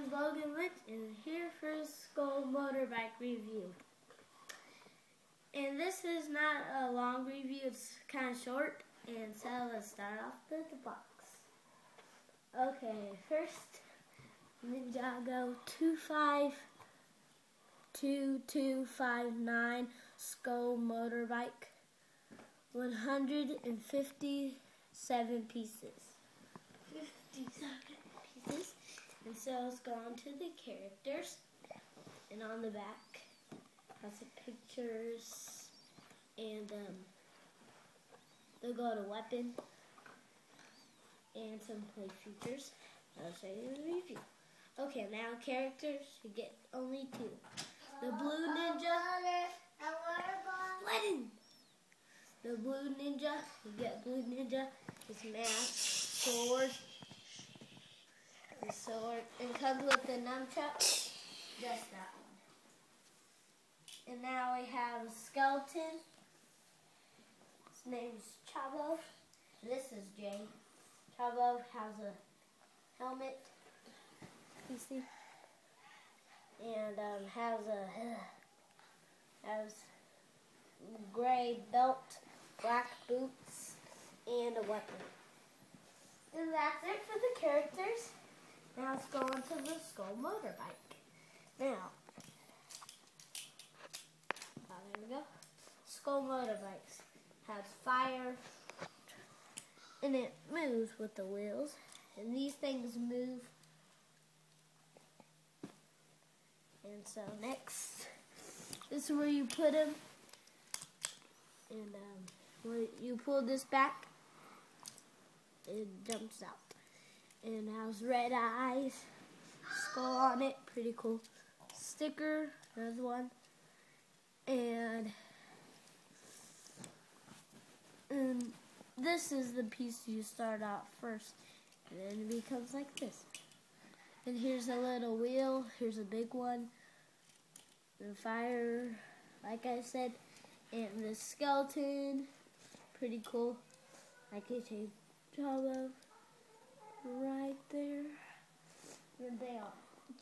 name's Logan and I'm here for a Skull motorbike review. And this is not a long review, it's kind of short. And so let's start off with the box. Okay, first, Ninjago 252259 Skull motorbike, 157 pieces. 57 pieces. And so let's go on to the characters. And on the back has some pictures and they'll go to weapon and some play features. I'll show you the review. Okay, now characters, you get only two. The blue ninja. The blue ninja, you get blue ninja, his mask, sword. The sword, and comes with the nunchuck, just that one. And now we have a skeleton. His name's Chavo. This is Jay. Chavo has a helmet, you see, and has gray belt, black boots, and a weapon. And that's it for the characters. Now let's go on to the Skull motorbike. Now, there we go. Skull motorbikes has fire, and it moves with the wheels. And these things move. And so next, this is where you put them. And when you pull this back, it jumps out. And has red eyes, skull on it, pretty cool. Sticker, another one. And this is the piece you start out first. And then it becomes like this. And here's a little wheel, here's a big one. The fire, like I said. And the skeleton, pretty cool. I can take Java right there. And they are.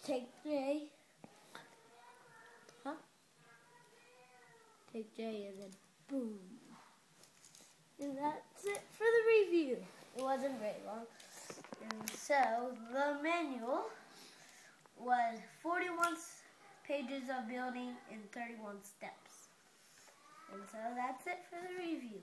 Take J. Take J and then boom. And that's it for the review. It wasn't very long. And so the manual was 41 pages of building and 31 steps. And so that's it for the review.